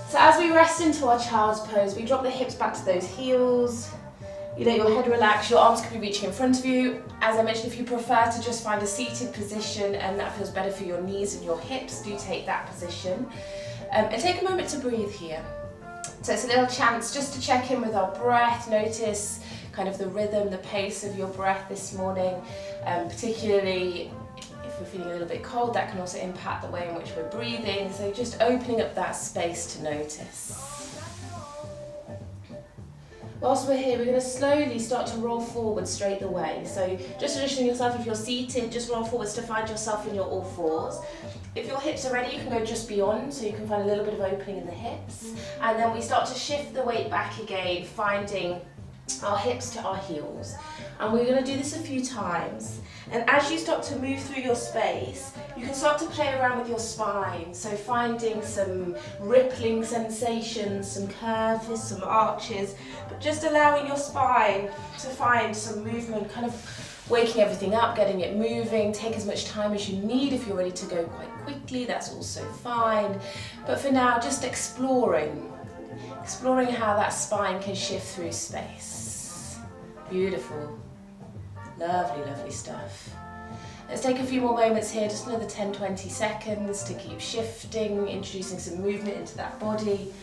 So as we rest into our child's pose, we drop the hips back to those heels. You let your head relax, your arms could be reaching in front of you. As I mentioned, if you prefer to just find a seated position and that feels better for your knees and your hips, do take that position. And take a moment to breathe here. So it's a little chance just to check in with our breath, notice kind of the rhythm, the pace of your breath this morning, particularly if we're feeling a little bit cold, that can also impact the way in which we're breathing. So just opening up that space to notice. Whilst we're here, we're going to slowly start to roll forward straight away. So just positioning yourself, if you're seated, just roll forwards to find yourself in your all fours. If your hips are ready, you can go just beyond, so you can find a little bit of opening in the hips. And then we start to shift the weight back again, finding our hips to our heels. And we're going to do this a few times. And as you start to move through your space, you can start to play around with your spine. So finding some rippling sensations, some curves, some arches, but just allowing your spine to find some movement, kind of waking everything up, getting it moving. Take as much time as you need. If you're ready to go quite quickly, that's also fine. But for now, just exploring how that spine can shift through space. Beautiful. Lovely, lovely stuff. Let's take a few more moments here, just another 10-20 seconds to keep shifting, introducing some movement into that body.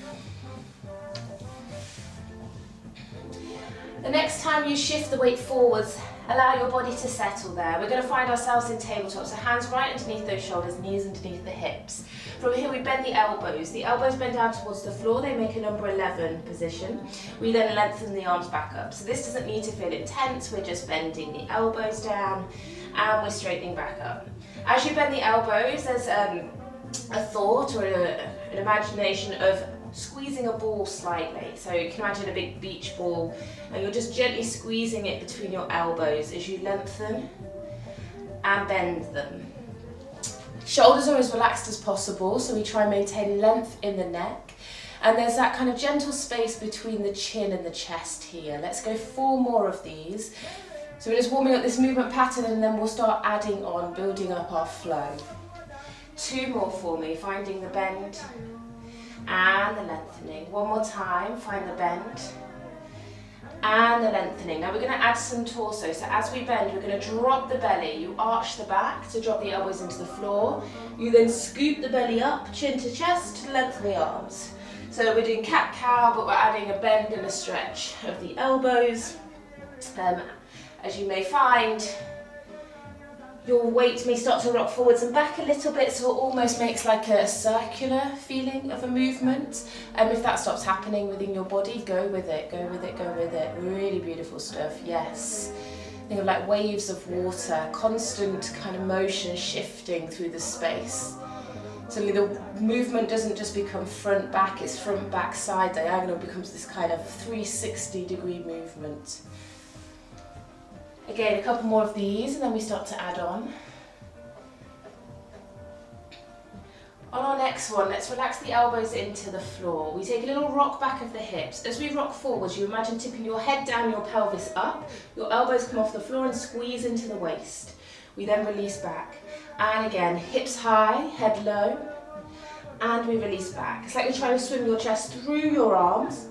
The next time you shift the weight forwards, allow your body to settle there. We're going to find ourselves in tabletop, so hands right underneath those shoulders, knees underneath the hips. From here we bend the elbows. The elbows bend down towards the floor, they make a number 11 position. We then lengthen the arms back up. So this doesn't need to feel intense, we're just bending the elbows down and we're straightening back up. As you bend the elbows, there's a thought or an imagination of squeezing a ball slightly. So you can imagine a big beach ball and you're just gently squeezing it between your elbows as you lengthen and bend them. Shoulders are as relaxed as possible, so we try and maintain length in the neck. And there's that kind of gentle space between the chin and the chest here. Let's go 4 more of these. So we're just warming up this movement pattern and then we'll start adding on, building up our flow. 2 more for me, finding the bend and the lengthening. 1 more time, find the bend and the lengthening. Now we're going to add some torso. So as we bend, we're going to drop the belly. You arch the back to drop the elbows into the floor. You then scoop the belly up, chin to chest, to lengthen the arms. So we're doing cat-cow, but we're adding a bend and a stretch of the elbows. As you may find, your weight may start to rock forwards and back a little bit, so it almost makes like a circular feeling of a movement. If that stops happening within your body, go with it, go with it, go with it. Really beautiful stuff, yes. Think of like waves of water, constant kind of motion shifting through the space. So the movement doesn't just become front back, it's front back side diagonal, becomes this kind of 360-degree movement. Again, a couple more of these and then we start to add on. On our next one, let's relax the elbows into the floor. We take a little rock back of the hips. As we rock forwards, you imagine tipping your head down, your pelvis up, your elbows come off the floor and squeeze into the waist. We then release back. And again, hips high, head low, and we release back. It's like you're trying to swim your chest through your arms,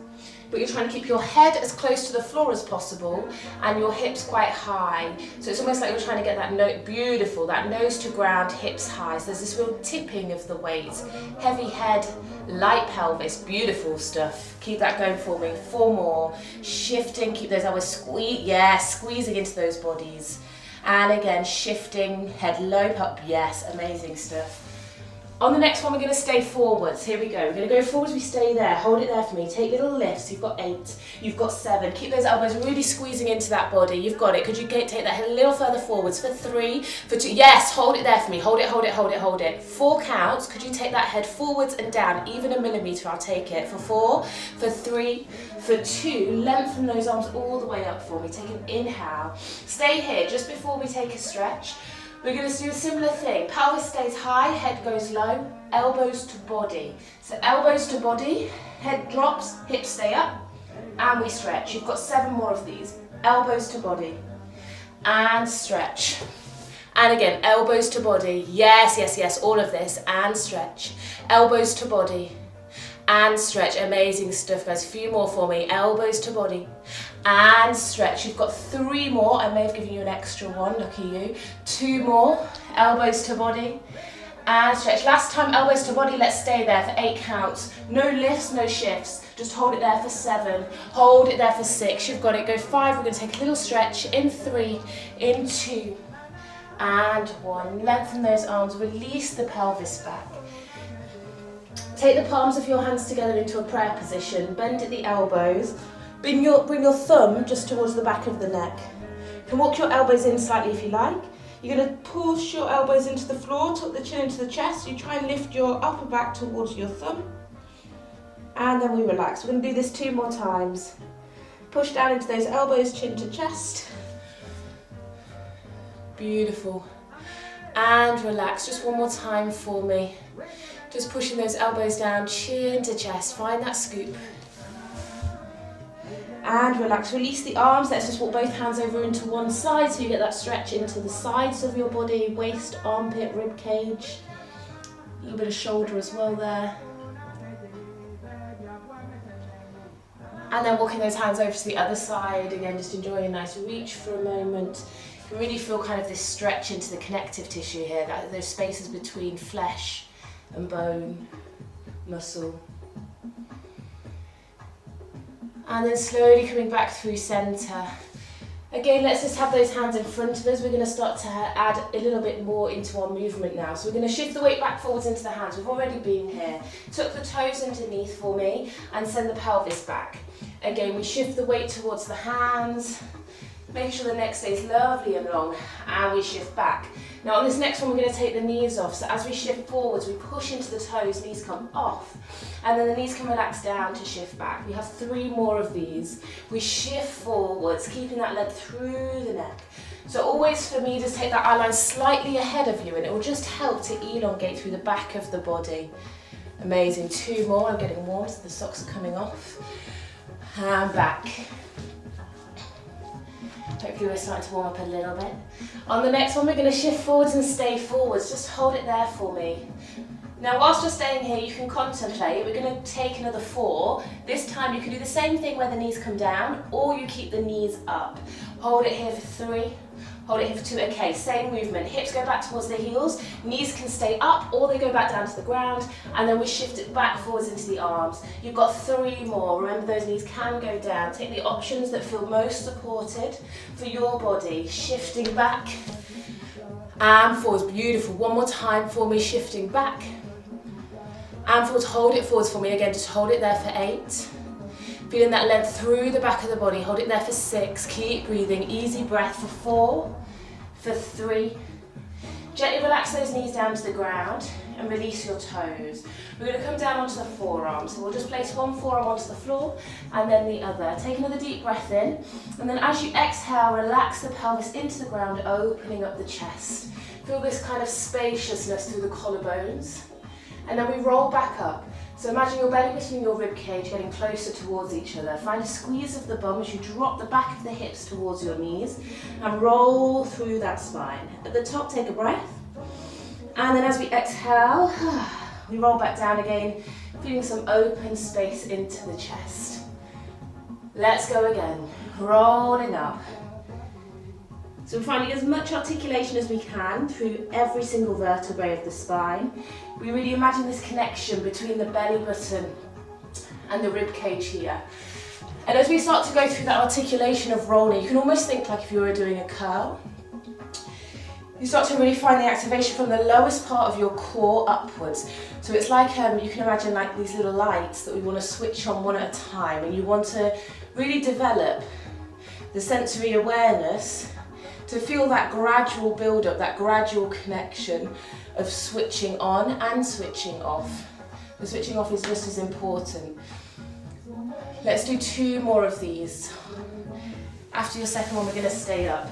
but you're trying to keep your head as close to the floor as possible and your hips quite high. So it's almost like you're trying to get that note, beautiful, that nose to ground, hips high. So there's this real tipping of the weight. Heavy head, light pelvis, beautiful stuff. Keep that going for me. 4 more. Shifting, keep those elbows squeezing into those bodies. And again, shifting, head low, up, yes, amazing stuff. On the next one, we're going to stay forwards. Here we go. We're going to go forwards, we stay there. Hold it there for me. Take little lifts. You've got 8. You've got 7. Keep those elbows really squeezing into that body. You've got it. Could you take that head a little further forwards for 3, for 2. Yes, hold it there for me. Hold it, hold it, hold it, hold it. 4 counts. Could you take that head forwards and down, even a millimetre? I'll take it. For 4, for 3, for 2. Lengthen those arms all the way up for me. Take an inhale. Stay here just before we take a stretch. We're going to do a similar thing. Pelvis stays high, head goes low, elbows to body. So elbows to body, head drops, hips stay up, and we stretch. You've got 7 more of these. Elbows to body, and stretch. And again, elbows to body. Yes, yes, yes, all of this, and stretch. Elbows to body, and stretch. Amazing stuff, guys. A few more for me. Elbows to body and stretch. You've got 3 more. I may have given you an extra one, lucky you. 2 more. Elbows to body and stretch. Last time, elbows to body. Let's stay there for 8 counts. No lifts, no shifts. Just hold it there for 7. Hold it there for 6. You've got it. Go 5. We're going to take a little stretch. In 3, in 2, and 1. Lengthen those arms. Release the pelvis back. Take the palms of your hands together into a prayer position. Bend at the elbows. Bring your thumb just towards the back of the neck. You can walk your elbows in slightly if you like. You're going to push your elbows into the floor, tuck the chin into the chest. You try and lift your upper back towards your thumb. And then we relax. We're going to do this 2 more times. Push down into those elbows, chin to chest. Beautiful. And relax. Just one more time for me. Just pushing those elbows down, chin to chest. Find that scoop. And relax. Release the arms. Let's just walk both hands over into one side so you get that stretch into the sides of your body. Waist, armpit, rib cage. A little bit of shoulder as well there. And then walking those hands over to the other side. Again, just enjoying a nice reach for a moment. You can really feel kind of this stretch into the connective tissue here, those spaces between flesh and bone, muscle. And then slowly coming back through centre. Again, let's just have those hands in front of us. We're going to start to add a little bit more into our movement now. So we're going to shift the weight back forwards into the hands. We've already been here. Tuck the toes underneath for me and send the pelvis back. Again, we shift the weight towards the hands. Make sure the neck stays lovely and long, and we shift back. Now on this next one, we're going to take the knees off. So as we shift forwards, we push into the toes, knees come off, and then the knees can relax down to shift back. We have 3 more of these. We shift forwards, keeping that length through the neck. So always for me, just take that eye line slightly ahead of you, and it will just help to elongate through the back of the body. Amazing. 2 more. I'm getting warm, so the socks are coming off. And back. Hopefully we're starting to warm up a little bit. On the next one, we're going to shift forwards and stay forwards. Just hold it there for me. Now, whilst you're staying here, you can contemplate. We're going to take another 4. This time, you can do the same thing where the knees come down, or you keep the knees up. Hold it here for 3. Hold it here for 2. Okay, same movement. Hips go back towards the heels. Knees can stay up, or they go back down to the ground. And then we shift it back forwards into the arms. You've got 3 more. Remember, those knees can go down. Take the options that feel most supported for your body. Shifting back and forwards. Beautiful. One more time for me. Shifting back and forwards. Hold it forwards for me. Again, just hold it there for 8. Feeling that length through the back of the body. Hold it there for 6. Keep breathing. Easy breath for 4, for 3. Gently relax those knees down to the ground and release your toes. We're going to come down onto the forearms. So we'll just place one forearm onto the floor and then the other. Take another deep breath in. And then as you exhale, relax the pelvis into the ground, opening up the chest. Feel this kind of spaciousness through the collarbones. And then we roll back up. So imagine your belly button and your rib cage getting closer towards each other. Find a squeeze of the bum as you drop the back of the hips towards your knees and roll through that spine. At the top, take a breath. And then as we exhale, we roll back down again, feeling some open space into the chest. Let's go again. Rolling up. So we're finding as much articulation as we can through every single vertebrae of the spine. We really imagine this connection between the belly button and the rib cage here. And as we start to go through that articulation of rolling, you can almost think like if you were doing a curl. You start to really find the activation from the lowest part of your core upwards. So it's like, you can imagine like these little lights that we want to switch on one at a time, and you want to really develop the sensory awareness to feel that gradual build-up, that gradual connection of switching on and switching off. The switching off is just as important. Let's do 2 more of these. After your second one, we're going to stay up.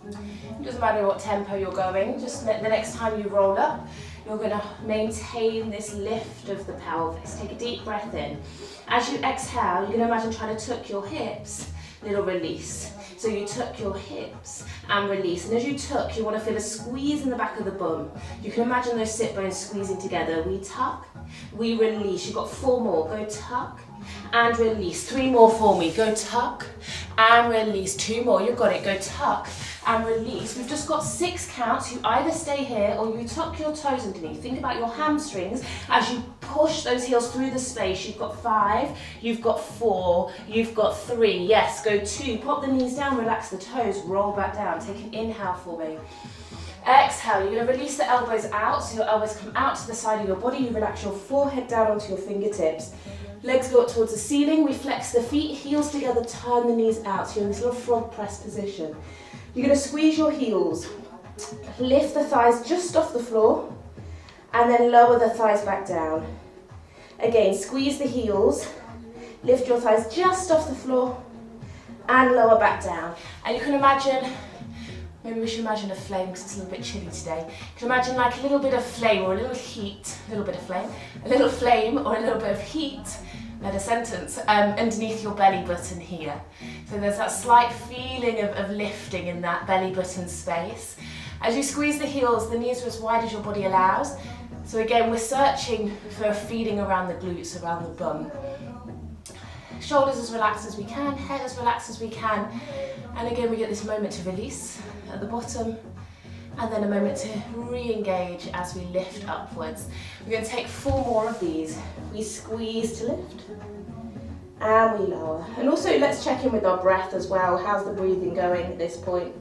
It doesn't matter what tempo you're going, just the next time you roll up, you're going to maintain this lift of the pelvis. Take a deep breath in. As you exhale, you're going to imagine trying to tuck your hips, little release. So you tuck your hips and release. And as you tuck, you want to feel a squeeze in the back of the bum. You can imagine those sit bones squeezing together. We tuck we release. You've got 4 more. Go tuck and release. 3 more for me. Go tuck and release. 2 more. You've got it. Go tuck and release. We've just got 6 counts. You either stay here or you tuck your toes underneath. Think about your hamstrings as you push those heels through the space. You've got 5, you've got 4, you've got 3. Yes, go 2. Pop the knees down, relax the toes, roll back down. Take an inhale for me. Exhale, you're going to release the elbows out, so your elbows come out to the side of your body. You relax your forehead down onto your fingertips. Legs go up towards the ceiling. We flex the feet, heels together, turn the knees out. So you're in this little frog press position. You're going to squeeze your heels. Lift the thighs just off the floor and then lower the thighs back down. Again, squeeze the heels. Lift your thighs just off the floor and lower back down. And you can imagine, maybe we should imagine a flame because it's a little bit chilly today. You can imagine like a little bit of flame or a little heat, a little bit of flame, a little flame or a little bit of heat, another sentence, underneath your belly button here. So there's that slight feeling of lifting in that belly button space. As you squeeze the heels, the knees are as wide as your body allows. So again, we're searching for a feeling around the glutes, around the bum. Shoulders as relaxed as we can, head as relaxed as we can. And again, we get this moment to release at the bottom, and then a moment to re-engage as we lift upwards. We're going to take 4 more of these. We squeeze to lift, and we lower. And also, let's check in with our breath as well. How's the breathing going at this point?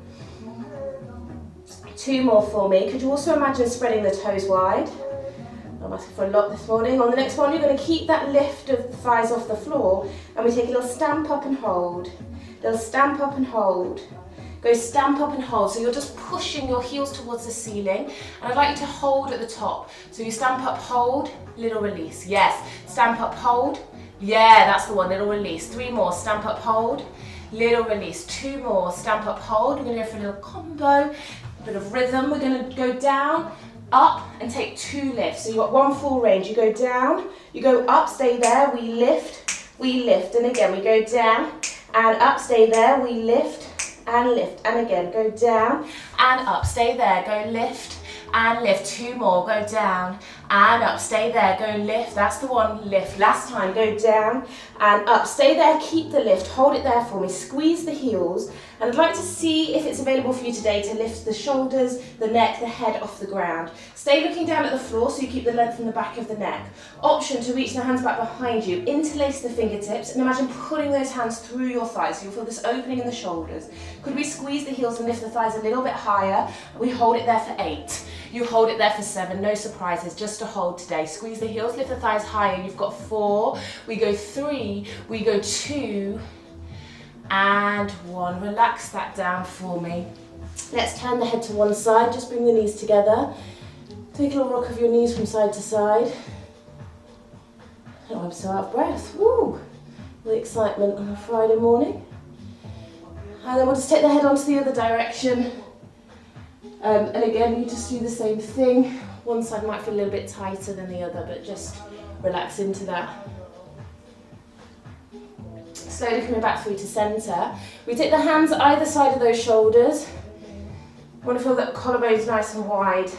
2 more for me. Could you also imagine spreading the toes wide? I'm asking for a lot this morning. On the next one, you're going to keep that lift of the thighs off the floor, and we take a little stamp up and hold. Little stamp up and hold. Go stamp up and hold. So you're just pushing your heels towards the ceiling, and I'd like you to hold at the top. So you stamp up, hold, little release. Yes. Stamp up, hold. Yeah, that's the one, little release. 3 more. Stamp up, hold, little release. 2 more. Stamp up, hold. We're going to go for a little combo, a bit of rhythm. We're going to go down, up, and take 2 lifts. So you've got 1 full range. You go down, you go up, stay there, we lift, and again we go down and up, stay there, we lift, and again, go down and up, stay there, go lift and lift. 2 more, go down and up, stay there, go lift, that's the one, lift. Last time, go down and up, stay there, keep the lift, hold it there for me, squeeze the heels, and I'd like to see if it's available for you today to lift the shoulders, the neck, the head off the ground. Stay looking down at the floor so you keep the length from the back of the neck. Option to reach the hands back behind you, interlace the fingertips, and imagine pulling those hands through your thighs so you'll feel this opening in the shoulders. Could we squeeze the heels and lift the thighs a little bit higher? We hold it there for 8. You hold it there for 7, no surprises, just to hold today. Squeeze the heels, lift the thighs higher. You've got 4, we go 3, we go 2, and 1. Relax that down for me. Let's turn the head to one side, just bring the knees together. Take a little rock of your knees from side to side. Oh, I'm so out of breath. Woo! The excitement on a Friday morning. And then we'll just take the head onto the other direction. And again, you just do the same thing. One side might feel a little bit tighter than the other, but just relax into that. Slowly coming back through to centre. We take the hands either side of those shoulders. We want to feel that collarbone's nice and wide.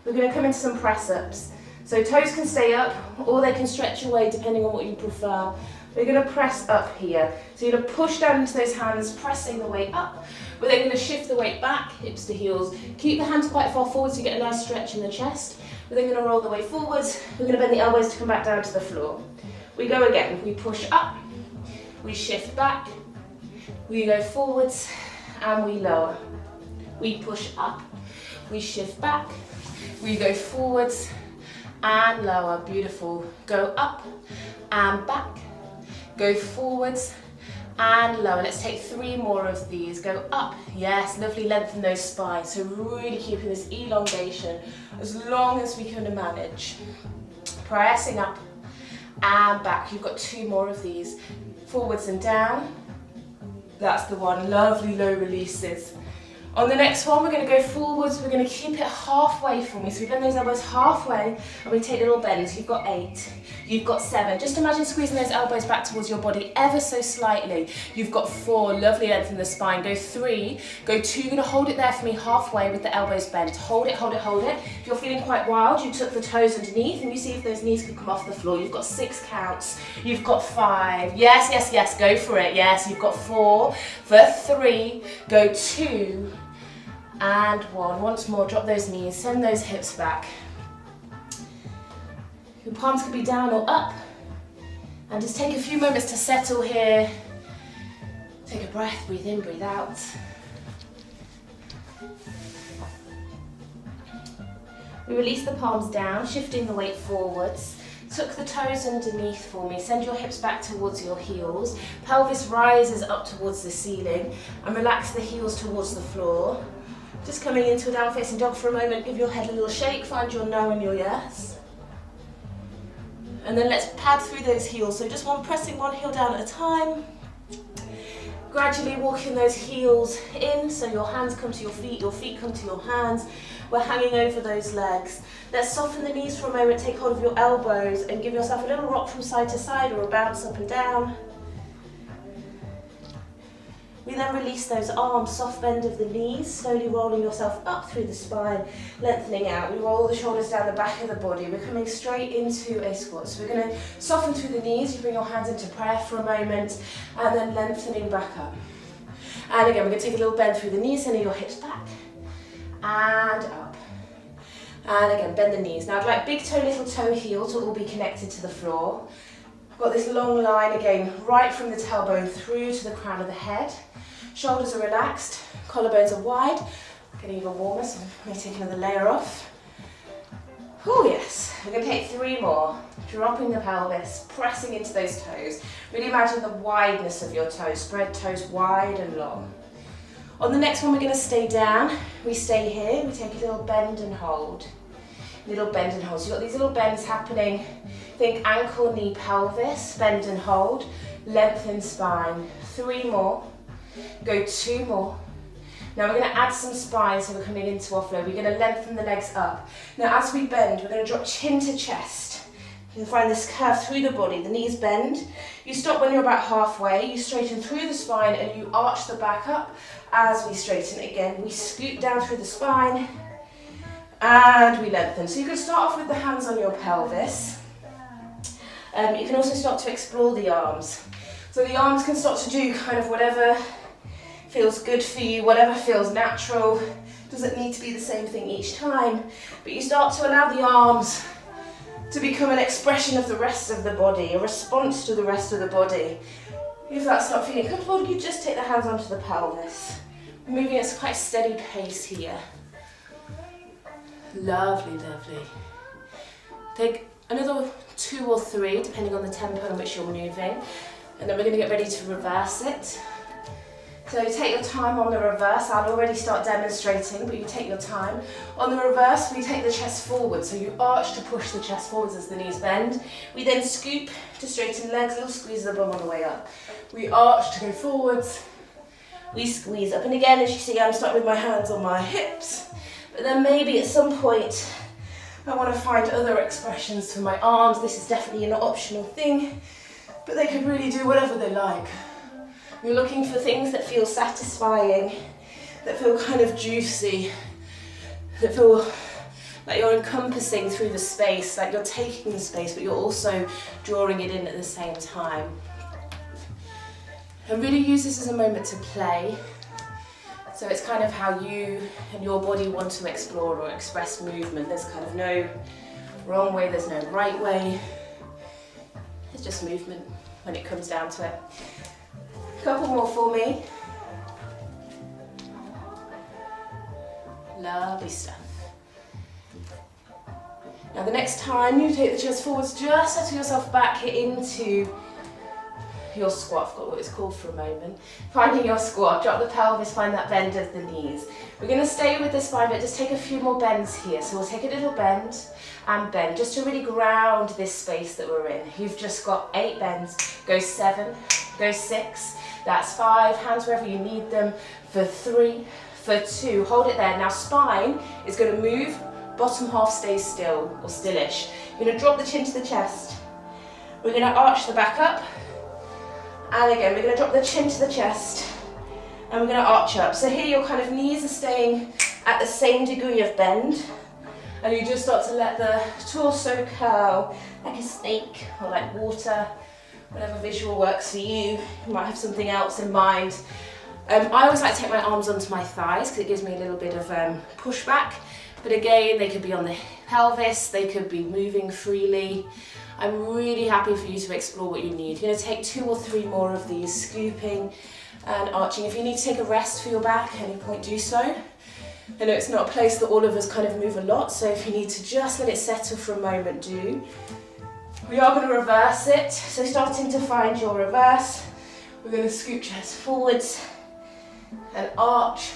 We're going to come into some press-ups. So toes can stay up, or they can stretch away depending on what you prefer. We're going to press up here. So you're going to push down into those hands, pressing the weight up. We're then going to shift the weight back, hips to heels. Keep the hands quite far forward so you get a nice stretch in the chest. We're then going to roll the weight forwards. We're going to bend the elbows to come back down to the floor. We go again. We push up, we shift back, we go forwards, and we lower. We push up, we shift back, we go forwards, and lower. Beautiful. Go up and back, go forwards and lower. Let's take 3 more of these. Go up, yes, lovely, lengthen those spines. So really keeping this elongation as long as we can manage. Pressing up and back. You've got 2 more of these. Forwards and down. That's the one. Lovely low releases. On the next one, we're going to go forwards. We're going to keep it halfway for me. So we bend those elbows halfway and we take little bends. You've got 8, you've got 7. Just imagine squeezing those elbows back towards your body ever so slightly. You've got 4, lovely length in the spine. Go 3, go 2. You're going to hold it there for me halfway with the elbows bent. Hold it, hold it, hold it. If you're feeling quite wild, you tuck the toes underneath and you see if those knees can come off the floor. You've got 6 counts. You've got 5. Yes, yes, yes, go for it. Yes, you've got 4. For 3, go 2. And 1. Once more, drop those knees, send those hips back. Your palms could be down or up. And just take a few moments to settle here. Take a breath, breathe in, breathe out. We release the palms down, shifting the weight forwards. Tuck the toes underneath for me. Send your hips back towards your heels. Pelvis rises up towards the ceiling. And relax the heels towards the floor. Just coming into a down facing dog for a moment, give your head a little shake, find your no and your yes. And then let's pad through those heels. So just pressing one heel down at a time. Gradually walking those heels in, so your hands come to your feet come to your hands. We're hanging over those legs. Let's soften the knees for a moment, take hold of your elbows and give yourself a little rock from side to side or a bounce up and down. We then release those arms, soft bend of the knees, slowly rolling yourself up through the spine, lengthening out. We roll the shoulders down the back of the body. We're coming straight into a squat. So we're going to soften through the knees. You bring your hands into prayer for a moment, and then lengthening back up. And again, we're going to take a little bend through the knees, sending your hips back, and up. And again, bend the knees. Now I'd like big toe, little toe heel to all be connected to the floor. I've got this long line again, right from the tailbone through to the crown of the head. Shoulders are relaxed, collarbones are wide. Getting even warmer, so I'm going to take another layer off. Oh yes, we're going to take 3 more. Dropping the pelvis, pressing into those toes. Really imagine the wideness of your toes. Spread toes wide and long. On the next one, we're going to stay down. We stay here, we take a little bend and hold. Little bend and hold. So you've got these little bends happening. Think ankle, knee, pelvis, bend and hold. Lengthen spine. 3 more. Go 2 more. Now we're going to add some spine, so we're coming into our flow. We're going to lengthen the legs up. Now as we bend, we're going to drop chin to chest. You can find this curve through the body. The knees bend. You stop when you're about halfway. You straighten through the spine and you arch the back up as we straighten. Again, we scoot down through the spine and we lengthen. So you can start off with the hands on your pelvis. You can also start to explore the arms. So the arms can start to do kind of whatever feels good for you, whatever feels natural. Doesn't need to be the same thing each time, but you start to allow the arms to become an expression of the rest of the body, a response to the rest of the body. If that's not feeling comfortable, you just take the hands onto the pelvis. We're moving at quite a steady pace here. Lovely, lovely. Take another 2 or 3, depending on the tempo in which you're moving, and then we're going to get ready to reverse it. So take your time on the reverse. I'll already start demonstrating, but you take your time. On the reverse, we take the chest forward. So you arch to push the chest forwards as the knees bend. We then scoop to straighten legs, a little squeeze of the bum on the way up. We arch to go forwards. We squeeze up. And again, as you see, I'm starting with my hands on my hips. But then maybe at some point, I want to find other expressions for my arms. This is definitely an optional thing, but they can really do whatever they like. You're looking for things that feel satisfying, that feel kind of juicy, that feel like you're encompassing through the space, like you're taking the space, but you're also drawing it in at the same time. And really use this as a moment to play. So it's kind of how you and your body want to explore or express movement. There's kind of no wrong way, there's no right way. It's just movement when it comes down to it. Couple more for me. Lovely stuff. Now the next time you take the chest forwards, just settle yourself back into your squat. I've got what it's called for a moment. Finding your squat, drop the pelvis, find that bend of the knees. We're going to stay with the spine, but just take a few more bends here. So we'll take a little bend and bend, just to really ground this space that we're in. You've just got 8 bends. Go 7, go 6. That's 5, hands wherever you need them, for 3, for for 2, hold it there. Now spine is going to move, bottom half stays still or stillish. You're going to drop the chin to the chest. We're going to arch the back up, and again we're going to drop the chin to the chest, and we're going to arch up. So here your kind of knees are staying at the same degree of bend, and you just start to let the torso curl like a snake or like water, whatever visual works for you. You might have something else in mind. I always like to take my arms onto my thighs because it gives me a little bit of pushback, but again they could be on the pelvis, they could be moving freely. I'm really happy for you to explore what you need. You're going to take 2 or 3 more of these, scooping and arching. If you need to take a rest for your back at any point, do so. I know it's not a place that all of us kind of move a lot, so if you need to just let it settle for a moment, do. We are going to reverse it, so starting to find your reverse, we're going to scoop chest forwards and arch,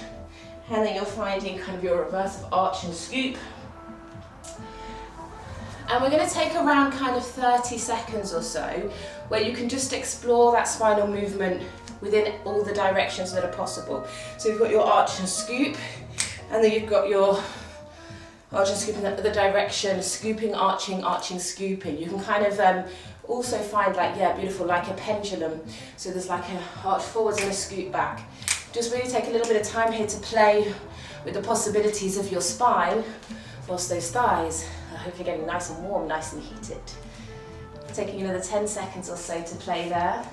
and then you're finding kind of your reverse of arch and scoop. And we're going to take around kind of 30 seconds or so where you can just explore that spinal movement within all the directions that are possible. So you've got your arch and scoop, and then you've got your arch and scoop in the other direction, scooping, arching, arching, scooping. You can kind of also find like, yeah, beautiful, like a pendulum. So there's like a arch forwards and a scoop back. Just really take a little bit of time here to play with the possibilities of your spine whilst those thighs are hopefully getting nice and warm, nice and heated. Taking another 10 seconds or so to play there.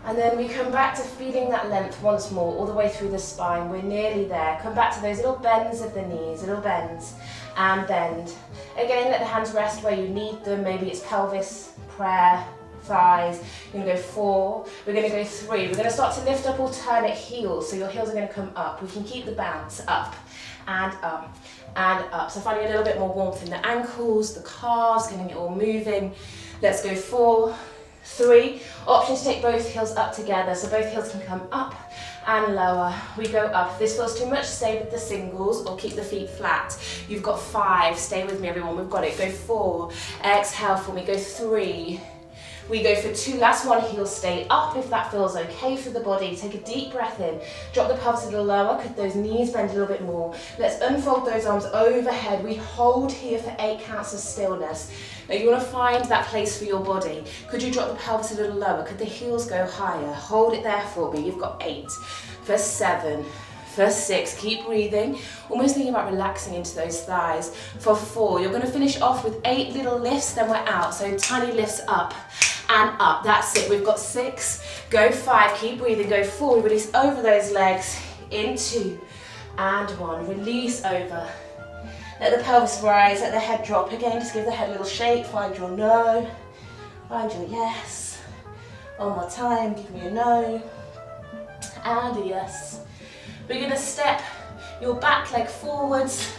And then we come back to feeling that length once more, all the way through the spine. We're nearly there. Come back to those little bends of the knees, little bends and bend. Again, let the hands rest where you need them. Maybe it's pelvis, prayer, thighs. You're going to go 4. We're going to go 3. We're going to start to lift up alternate heels. So your heels are going to come up. We can keep the bounce up and up and up. So finding a little bit more warmth in the ankles, the calves, getting it all moving. Let's go 4, 3. Option to take both heels up together, so both heels can come up and lower. We go up. If this feels too much, stay with the singles or keep the feet flat. You've got 5. Stay with me, everyone. We've got it. Go 4. Exhale for me. Go 3. We go for 2. Last one. Heels stay up if that feels okay for the body. Take a deep breath in. Drop the pelvis a little lower. Could those knees bend a little bit more? Let's unfold those arms overhead. We hold here for 8 counts of stillness. Now you want to find that place for your body. Could you drop the pelvis a little lower? Could the heels go higher? Hold it there for me. You've got 8. For 7. For 6, keep breathing, almost thinking about relaxing into those thighs. For 4, you're going to finish off with 8 little lifts, then we're out. So tiny lifts up and up. That's it. We've got 6. Go 5, keep breathing. Go 4, we release over those legs. In 2 and 1. Release over. Let the pelvis rise, let the head drop. Again, just give the head a little shake. Find your no. Find your yes. One more time. Give me a no. And a yes. We're going to step your back leg forwards.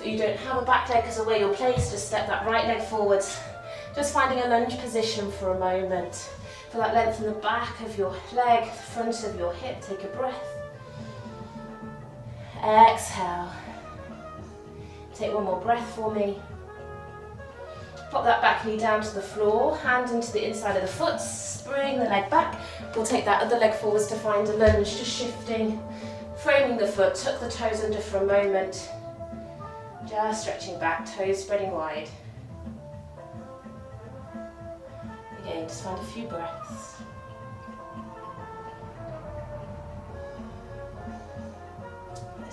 If you don't have a back leg because of where you're placed, just step that right leg forwards. Just finding a lunge position for a moment. Feel that length in the back of your leg, the front of your hip. Take a breath. Exhale. Take one more breath for me. Pop that back knee down to the floor, hand into the inside of the foot, bring the leg back. We'll take that other leg forwards to find a lunge, just shifting, framing the foot, tuck the toes under for a moment. Just stretching back, toes spreading wide. Again, just find a few breaths.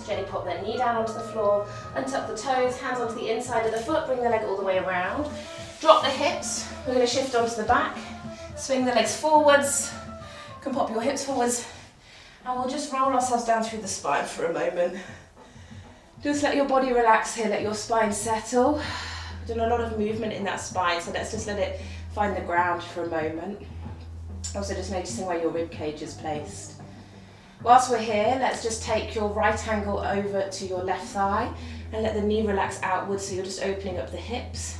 Gently pop that knee down onto the floor, untuck the toes, hands onto the inside of the foot, bring the leg all the way around. Drop the hips, we're going to shift onto the back, swing the legs forwards, you can pop your hips forwards, and we'll just roll ourselves down through the spine for a moment. Just let your body relax here, let your spine settle. We've done a lot of movement in that spine, so let's just let it find the ground for a moment. Also just noticing where your rib cage is placed. Whilst we're here, let's just take your right ankle over to your left thigh and let the knee relax outwards, so you're just opening up the hips.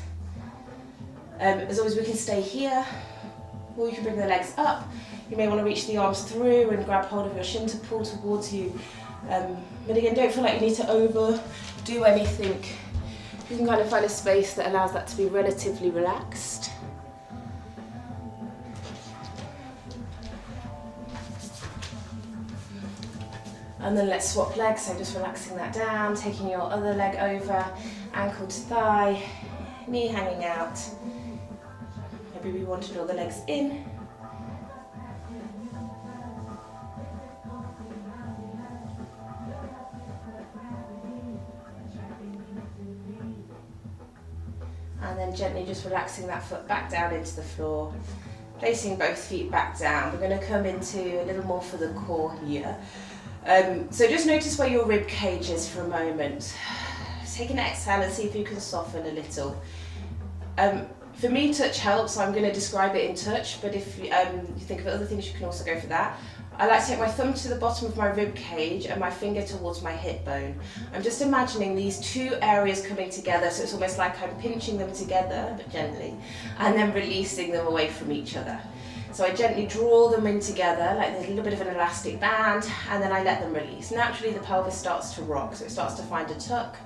As always, we can stay here, or you can bring the legs up. You may want to reach the arms through and grab hold of your shin to pull towards you. But again, don't feel like you need to overdo anything. You can kind of find a space that allows that to be relatively relaxed. And then let's swap legs, so just relaxing that down, taking your other leg over, ankle to thigh, knee hanging out. Maybe we want to draw the legs in. And then gently just relaxing that foot back down into the floor, placing both feet back down. We're going to come into a little more for the core here. So just notice where your rib cage is for a moment. Take an exhale and see if you can soften a little. For me, touch helps, so I'm going to describe it in touch, but if you think of other things, you can also go for that. I like to take my thumb to the bottom of my rib cage and my finger towards my hip bone. I'm just imagining these two areas coming together, so it's almost like I'm pinching them together, but gently, and then releasing them away from each other. So I gently draw them in together, like there's a little bit of an elastic band, and then I let them release. Naturally, the pelvis starts to rock, so it starts to find a tuck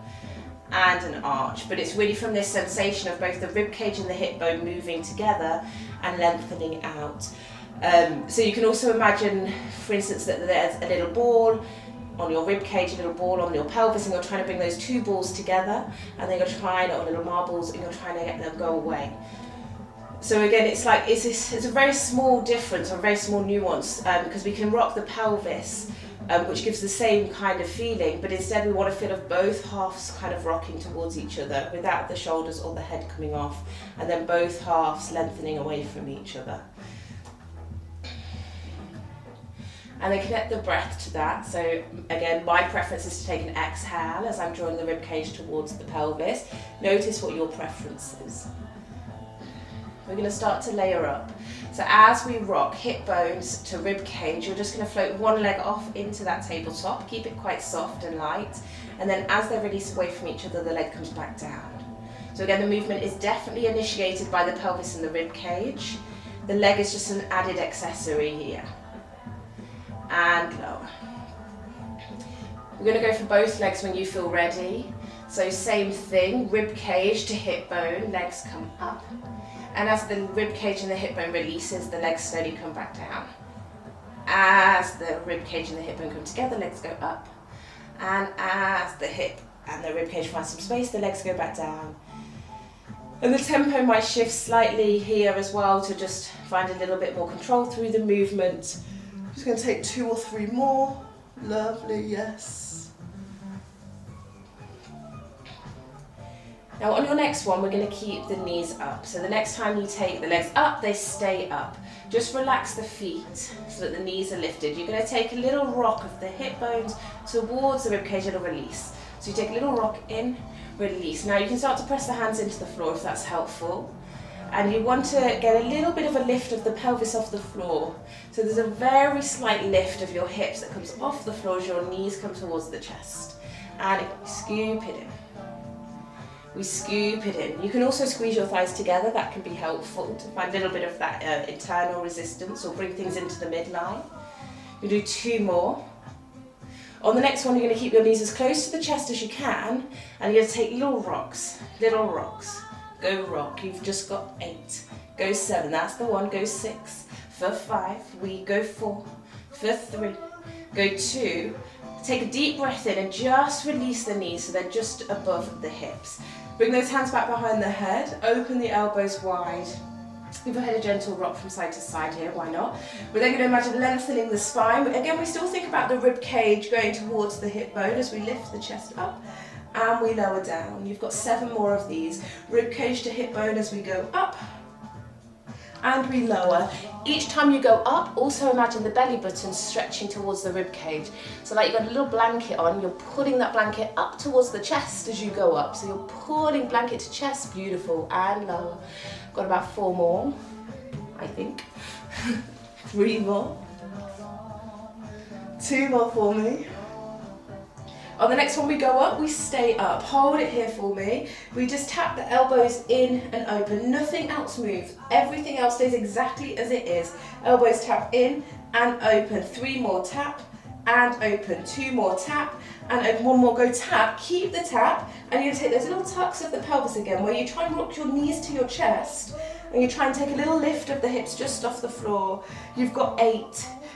and an arch, but it's really from this sensation of both the rib cage and the hip bone moving together and lengthening out. So you can also imagine, for instance, that there's a little ball on your rib cage, a little ball on your pelvis, and you're trying to bring those two balls together, and then you're trying, or little marbles, and you're trying to get them go away. So again, it's like it's a very small difference, or a very small nuance, because we can rock the pelvis, which gives the same kind of feeling, but instead we want to feel of both halves kind of rocking towards each other without the shoulders or the head coming off, and then both halves lengthening away from each other. And then connect the breath to that. So again, my preference is to take an exhale as I'm drawing the rib cage towards the pelvis. Notice what your preference is. We're going to start to layer up. So as we rock hip bones to rib cage, you're just going to float one leg off into that tabletop. Keep it quite soft and light. And then as they release away from each other, the leg comes back down. So again, the movement is definitely initiated by the pelvis and the rib cage. The leg is just an added accessory here. And lower. We're going to go for both legs when you feel ready. So same thing, rib cage to hip bone, legs come up. And as the rib cage and the hip bone releases, the legs slowly come back down. As the rib cage and the hip bone come together, legs go up. And as the hip and the rib cage find some space, the legs go back down. And the tempo might shift slightly here as well to just find a little bit more control through the movement. Just going to take 2 or 3 more. Lovely, yes. Now on your next one, we're going to keep the knees up. So the next time you take the legs up, they stay up. Just relax the feet so that the knees are lifted. You're going to take a little rock of the hip bones towards the ribcage and a release. So you take a little rock in, release. Now you can start to press the hands into the floor if that's helpful. And you want to get a little bit of a lift of the pelvis off the floor. So there's a very slight lift of your hips that comes off the floor as your knees come towards the chest. And scoop it in. We scoop it in. You can also squeeze your thighs together. That can be helpful to find a little bit of that internal resistance or bring things into the midline. You do 2 more. On the next one, you're going to keep your knees as close to the chest as you can, and you're going to take little rocks, little rocks. Go rock, you've just got 8. Go 7, that's the one. Go 6, for 5, we go 4, for 3, go 2. Take a deep breath in and just release the knees so they're just above the hips. Bring those hands back behind the head, open the elbows wide. Give your head a gentle rock from side to side here, why not? We're then going to imagine lengthening the spine. Again, we still think about the rib cage going towards the hip bone as we lift the chest up. And we lower down. You've got 7 more of these. Rib cage to hip bone as we go up. And we lower. Each time you go up, also imagine the belly button stretching towards the rib cage. So like you've got a little blanket on, you're pulling that blanket up towards the chest as you go up. So you're pulling blanket to chest, beautiful, and lower. Got about 4 more, I think. 3 more. 2 more for me. On the next one we go up, we stay up. Hold it here for me. We just tap the elbows in and open. Nothing else moves. Everything else stays exactly as it is. Elbows tap in and open. 3 more, tap and open. 2 more, tap and open. 1 more, go tap. Keep the tap, and you're going to take those little tucks of the pelvis again, where you try and rock your knees to your chest, and you try and take a little lift of the hips just off the floor. You've got 8.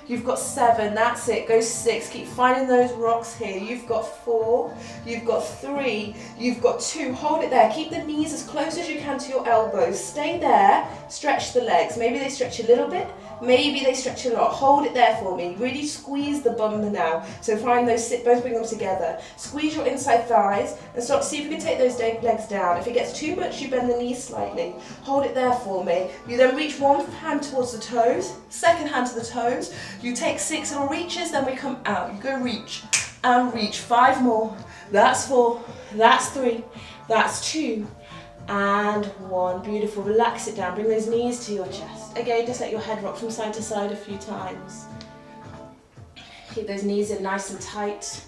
You've got 7, that's it, go 6, keep finding those rocks here. You've got 4, you've got 3, you've got 2, hold it there. Keep the knees as close as you can to your elbows. Stay there, stretch the legs. Maybe they stretch a little bit, maybe they stretch a lot. Hold it there for me. Really squeeze the bum now. So find those, both bring them together. Squeeze your inside thighs and start, see if you can take those legs down. If it gets too much, you bend the knees slightly. Hold it there for me. You then reach one hand towards the toes, second hand to the toes. You take 6 little reaches, then we come out. You go reach and reach. 5 more. That's 4, that's 3, that's 2, and 1. Beautiful. Relax it down. Bring those knees to your chest. Again, just let your head rock from side to side a few times. Keep those knees in nice and tight.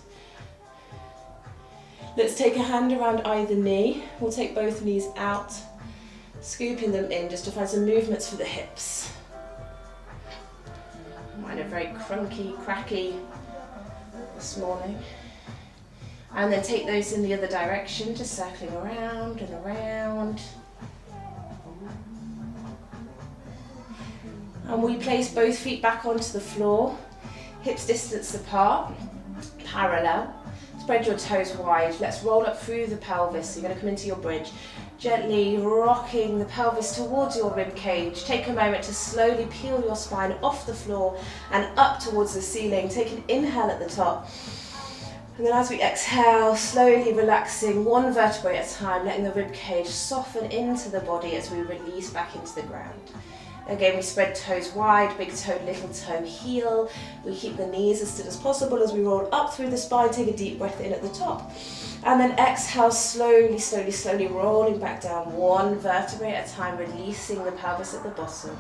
Let's take a hand around either knee. We'll take both knees out, scooping them in just to find some movements for the hips. Mine are very crunky, cracky this morning. And then take those in the other direction, just circling around and around. And we place both feet back onto the floor, hips distance apart, parallel. Spread your toes wide. Let's roll up through the pelvis. So you're going to come into your bridge. Gently rocking the pelvis towards your rib cage. Take a moment to slowly peel your spine off the floor and up towards the ceiling. Take an inhale at the top. And then as we exhale, slowly relaxing one vertebrae at a time, letting the rib cage soften into the body as we release back into the ground. Again, we spread toes wide, big toe, little toe, heel. We keep the knees as still as possible as we roll up through the spine. Take a deep breath in at the top. And then exhale, slowly, slowly, slowly rolling back down one vertebrae at a time, releasing the pelvis at the bottom.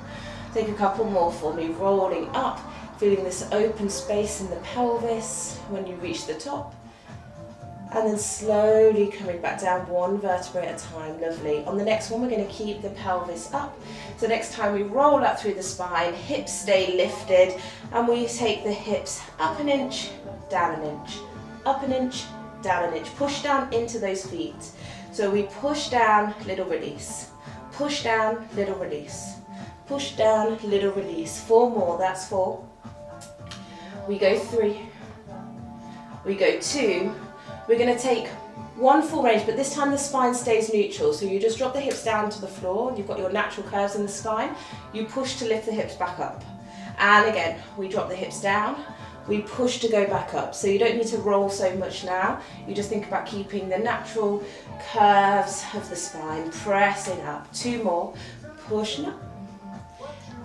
Take a couple more for me, rolling up, feeling this open space in the pelvis when you reach the top. And then slowly coming back down one vertebrae at a time. Lovely. On the next one, we're going to keep the pelvis up. So next time we roll up through the spine, hips stay lifted, and we take the hips up an inch, down an inch, up an inch, down an inch. Push down into those feet. So we push down, little release. Push down, little release. Push down, little release. 4 more, that's 4. We go 3. We go 2. We're going to take 1 full range, but this time the spine stays neutral. So you just drop the hips down to the floor. You've got your natural curves in the spine. You push to lift the hips back up. And again, we drop the hips down. We push to go back up. So you don't need to roll so much now. You just think about keeping the natural curves of the spine, pressing up. 2 more. Pushing up.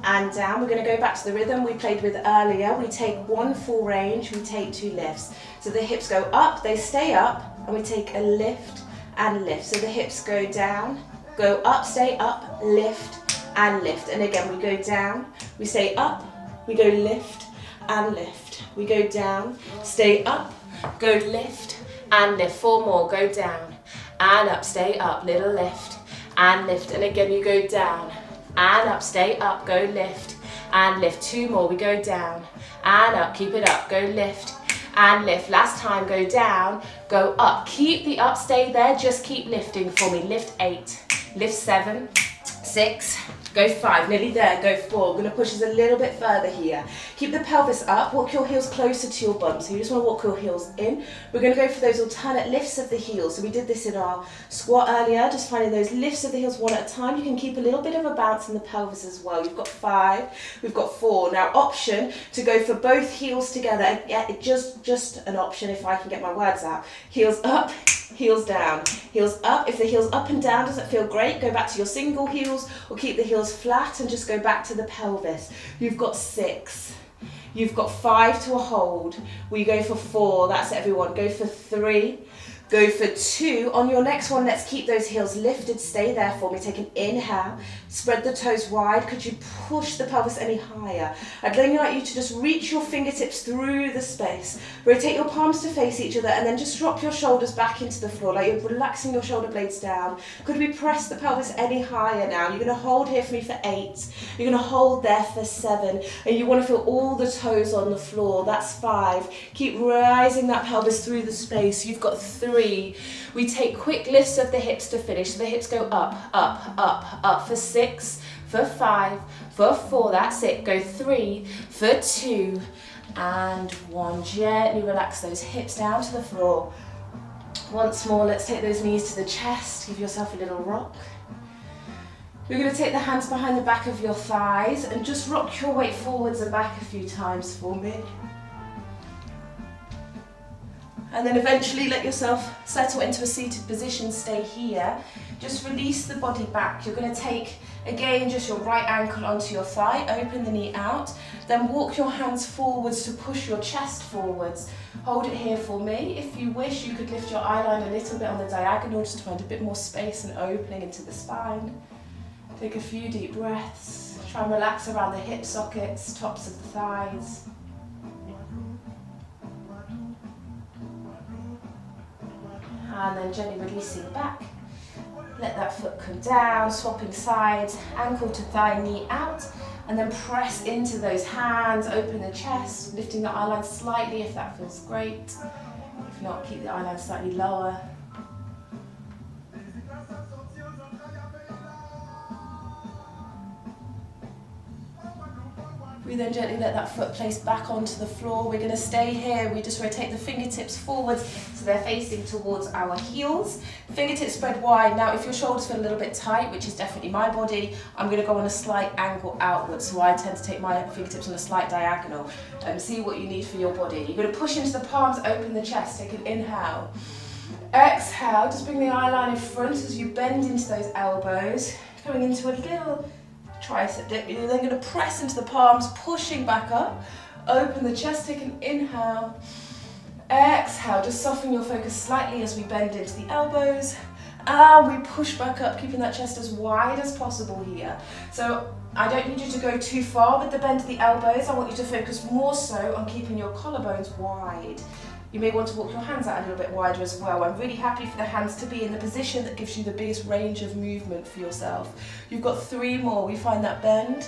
And down. We're going to go back to the rhythm we played with earlier. We take 1 full range, we take 2 lifts. So the hips go up, they stay up, and we take a lift and lift. So the hips go down, go up, stay up, lift and lift. And again, we go down, we stay up, we go lift and lift. We go down, stay up, go lift and lift. 4 more, go down and up, stay up, little lift and lift. And again, you go down and up, stay up, go lift and lift. 2 more, we go down and up, keep it up, go lift and lift. Last time, go down, go up. Keep the up, stay there, just keep lifting for me. Lift 8, lift 7, 6, go 5, nearly there, go 4. We're going to push us a little bit further here. Keep the pelvis up, walk your heels closer to your bum. So you just want to walk your heels in. We're going to go for those alternate lifts of the heels. So we did this in our squat earlier, just finding those lifts of the heels one at a time. You can keep a little bit of a bounce in the pelvis as well. You've got 5, we've got 4. Now option to go for both heels together. Yeah, just an option if I can get my words out. Heels up, heels down, heels up. If the heels up and down doesn't feel great, go back to your single heels or keep the heels flat and just go back to the pelvis. You've got 6. You've got 5 to a hold. We go for 4. That's everyone. Go for 3. Go for 2. On your next one, let's keep those heels lifted. Stay there for me. Take an inhale. Spread the toes wide. Could you push the pelvis any higher? I'd then like you to just reach your fingertips through the space. Rotate your palms to face each other and then just drop your shoulders back into the floor, like you're relaxing your shoulder blades down. Could we press the pelvis any higher now? You're going to hold here for me for 8. You're going to hold there for 7. And you want to feel all the toes on the floor. That's 5. Keep rising that pelvis through the space. You've got 3. 3. We take quick lifts of the hips to finish. So the hips go up, up, up, up for 6, for 5, for 4. That's it. Go 3, for 2, and 1. Gently relax those hips down to the floor. Once more, let's take those knees to the chest. Give yourself a little rock. We're going to take the hands behind the back of your thighs and just rock your weight forwards and back a few times for me. And then eventually let yourself settle into a seated position, stay here. Just release the body back. You're going to take, again, just your right ankle onto your thigh, open the knee out, then walk your hands forwards to push your chest forwards. Hold it here for me. If you wish, you could lift your eyeline a little bit on the diagonal just to find a bit more space and opening into the spine. Take a few deep breaths. Try and relax around the hip sockets, tops of the thighs. And then gently releasing back. Let that foot come down, swapping sides, ankle to thigh, knee out, and then press into those hands, open the chest, lifting the eyeline slightly if that feels great. If not, keep the eyeline slightly lower. We then gently let that foot place back onto the floor. We're going to stay here. We just rotate the fingertips forwards so they're facing towards our heels. Fingertips spread wide. Now, if your shoulders feel a little bit tight, which is definitely my body, I'm going to go on a slight angle outwards. So I tend to take my fingertips on a slight diagonal. See what you need for your body. You're going to push into the palms, open the chest. Take an inhale. Exhale. Just bring the eyeline in front as you bend into those elbows. Coming into a little tricep dip. You're then going to press into the palms, pushing back up. Open the chest, take an inhale. Exhale, just soften your focus slightly as we bend into the elbows. And we push back up, keeping that chest as wide as possible here. So I don't need you to go too far with the bend of the elbows. I want you to focus more so on keeping your collarbones wide. You may want to walk your hands out a little bit wider as well. I'm really happy for the hands to be in the position that gives you the biggest range of movement for yourself. You've got 3 more. We find that bend.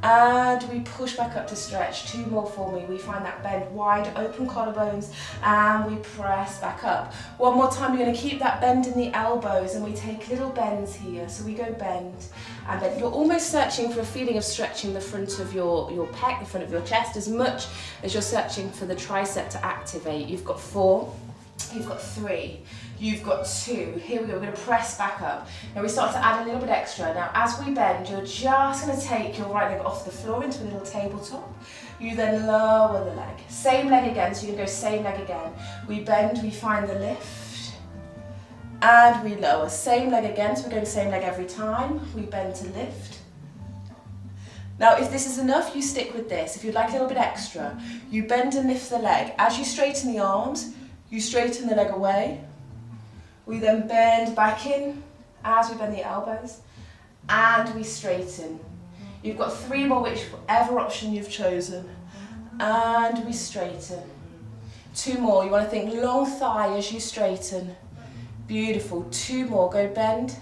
And we push back up to stretch. 2 more for me. We find that bend, wide open collarbones, and we press back up. 1 more time, we're going to keep that bend in the elbows, and we take little bends here. So we go bend and bend. You're almost searching for a feeling of stretching the front of your pec, the front of your chest, as much as you're searching for the tricep to activate. You've got 4, you've got 3, you've got 2. Here we go, we're going to press back up. Now we start to add a little bit extra. Now as we bend, you're just going to take your right leg off the floor into a little tabletop. You then lower the leg. Same leg again, so you're going to go same leg again. We bend, we find the lift, and we lower. Same leg again, so we're going same leg every time. We bend to lift. Now, if this is enough, you stick with this. If you'd like a little bit extra, you bend and lift the leg. As you straighten the arms, you straighten the leg away. We then bend back in as we bend the elbows, and we straighten. You've got 3 more, whichever option you've chosen, and we straighten. 2 more. You want to think long thigh as you straighten. Beautiful. 2 more. Go bend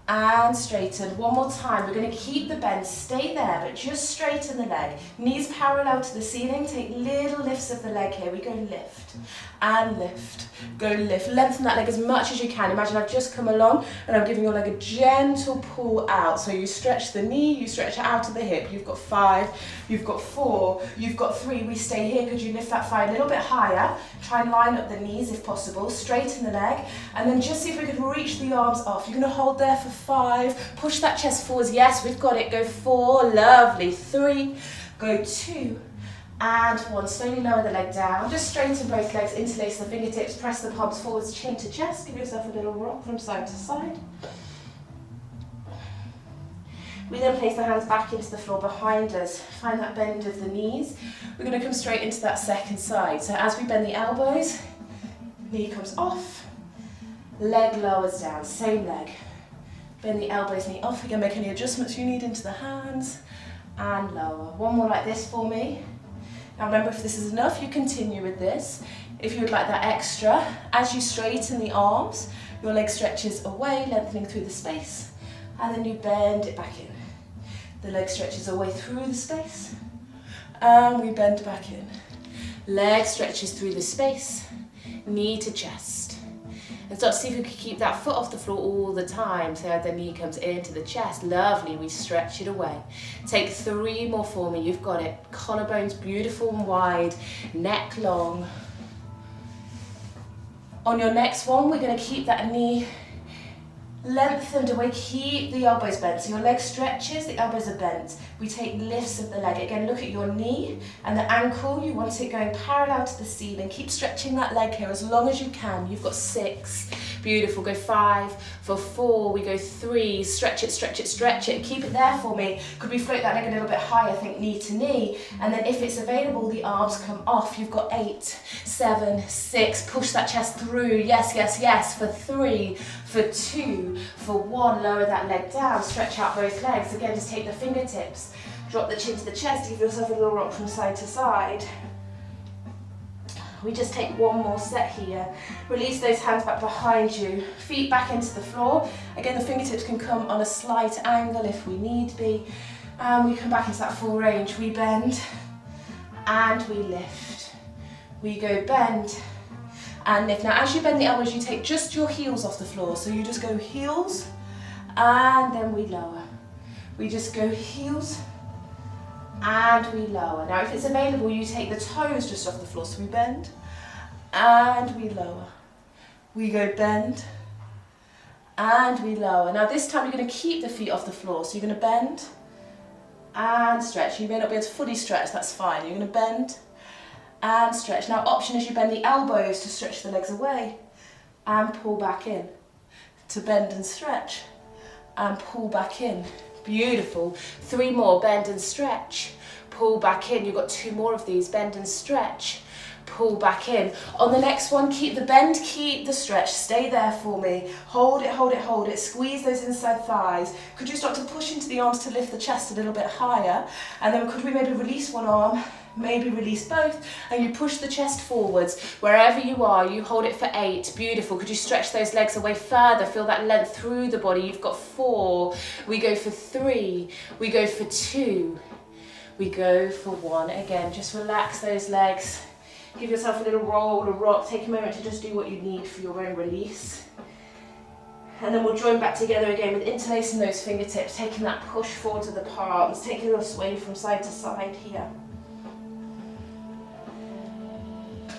and straighten. 1 more time. We're going to keep the bend, stay there, but just straighten the leg. Knees parallel to the ceiling. Take little lifts of the leg here. We go lift and lift. Go lift. Lengthen that leg as much as you can. Imagine I've just come along and I'm giving your leg a gentle pull out. So you stretch the knee, you stretch it out of the hip. You've got 5, you've got 4, you've got 3. We stay here. Could you lift that thigh a little bit higher? Try and line up the knees if possible. Straighten the leg. And then just see if we could reach the arms off. You're going to hold there for 5. Push that chest forwards. Yes, we've got it. Go 4. Lovely. 3. Go 2. And 1. Slowly lower the leg down. Just straighten both legs, interlace the fingertips, press the palms forwards, chin to chest. Give yourself a little rock from side to side. We then place the hands back into the floor behind us. Find that bend of the knees. We're going to come straight into that second side. So as we bend the elbows, knee comes off, leg lowers down, same leg. Bend the elbows, knee off. Again, make any adjustments you need into the hands, and lower. 1 more like this for me. Now remember, if this is enough, you continue with this. If you would like that extra, as you straighten the arms, your leg stretches away, lengthening through the space, and then you bend it back in. The leg stretches away through the space, and we bend back in. Leg stretches through the space, knee to chest. And start to see if you can keep that foot off the floor all the time. So as the knee comes into the chest, lovely, we stretch it away. Take 3 more for me, you've got it. Collarbones beautiful and wide, neck long. On your next one, we're going to keep that knee lengthened away, keep the elbows bent. So your leg stretches, the elbows are bent. We take lifts of the leg. Again, look at your knee and the ankle. You want it going parallel to the ceiling. Keep stretching that leg here as long as you can. You've got 6. Beautiful. Go 5. For 4, we go 3. Stretch it, stretch it, stretch it. Keep it there for me. Could we float that leg a little bit higher? Think knee to knee. And then if it's available, the arms come off. You've got 8, 7, 6. Push that chest through. Yes, yes, yes. For 3, for 2, for 1. Lower that leg down. Stretch out both legs. Again, just take the fingertips. Drop the chin to the chest. Give yourself a little rock from side to side. We just take 1 more set here. Release those hands back behind you. Feet back into the floor. Again, the fingertips can come on a slight angle if we need be. And we come back into that full range. We bend and we lift. We go bend and lift. Now, as you bend the elbows, you take just your heels off the floor. So you just go heels and then we lower. We just go heels and we lower. Now if it's available, you take the toes just off the floor. So we bend and we lower. We go bend and we lower. Now this time you're going to keep the feet off the floor. So you're going to bend and stretch. You may not be able to fully stretch, that's fine. You're going to bend and stretch. Now option is you bend the elbows to stretch the legs away and pull back in. To bend and stretch and pull back in. Beautiful. 3 more, bend and stretch, pull back in. You've got 2 more of these, bend and stretch, pull back in. On the next one, keep the bend, keep the stretch, stay there for me. Hold it, hold it, hold it, squeeze those inside thighs. Could you start to push into the arms to lift the chest a little bit higher? And then could we maybe release one arm, maybe release both, and you push the chest forwards. Wherever you are, you hold it for 8. Beautiful. Could you stretch those legs away further? Feel that length through the body. You've got 4. We go for 3. We go for 2. We go for 1. Again, just relax those legs. Give yourself a little roll, a rock. Take a moment to just do what you need for your own release. And then we'll join back together again with interlacing those fingertips, taking that push forward to the palms, taking a little sway from side to side here.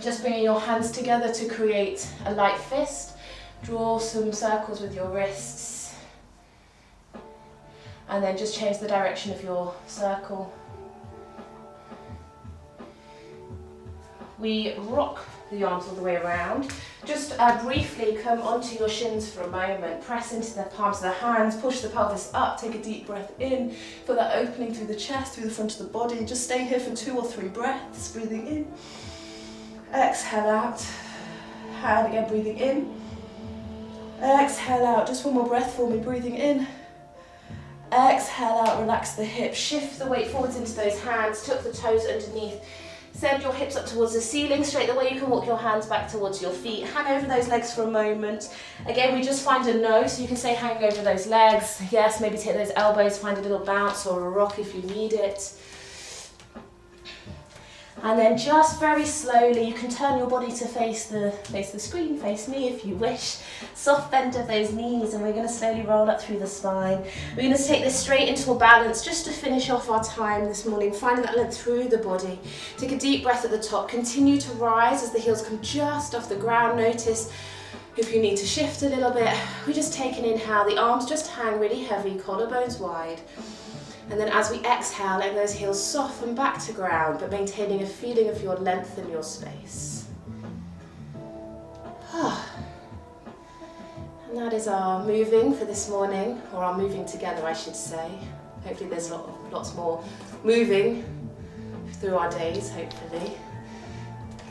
Just bringing your hands together to create a light fist. Draw some circles with your wrists. And then just change the direction of your circle. We rock the arms all the way around. Just briefly come onto your shins for a moment. Press into the palms of the hands, push the pelvis up, take a deep breath in. Feel that opening through the chest, through the front of the body. Just stay here for 2 or 3 breaths, breathing in. Exhale out, and again breathing in. Exhale out, just 1 more breath for me, breathing in. Exhale out, relax the hips, shift the weight forwards into those hands, tuck the toes underneath. Send your hips up towards the ceiling, straight the way you can walk your hands back towards your feet. Hang over those legs for a moment. Again, we just find a no, so you can say hang over those legs. Yes, maybe take those elbows, find a little bounce or a rock if you need it. And then just very slowly, you can turn your body to face the screen, face me if you wish. Soft bend of those knees, and we're going to slowly roll up through the spine. We're going to take this straight into a balance just to finish off our time this morning, finding that length through the body. Take a deep breath at the top. Continue to rise as the heels come just off the ground. Notice if you need to shift a little bit. We just take an inhale. The arms just hang really heavy, collarbones wide. And then as we exhale, let those heels soften back to ground, but maintaining a feeling of your length and your space. And that is our moving for this morning, or our moving together, I should say. Hopefully there's lots more moving through our days, hopefully.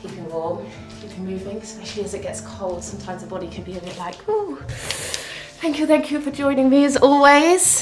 Keeping warm, keeping moving, especially as it gets cold. Sometimes the body can be a bit like, ooh. Thank you for joining me as always.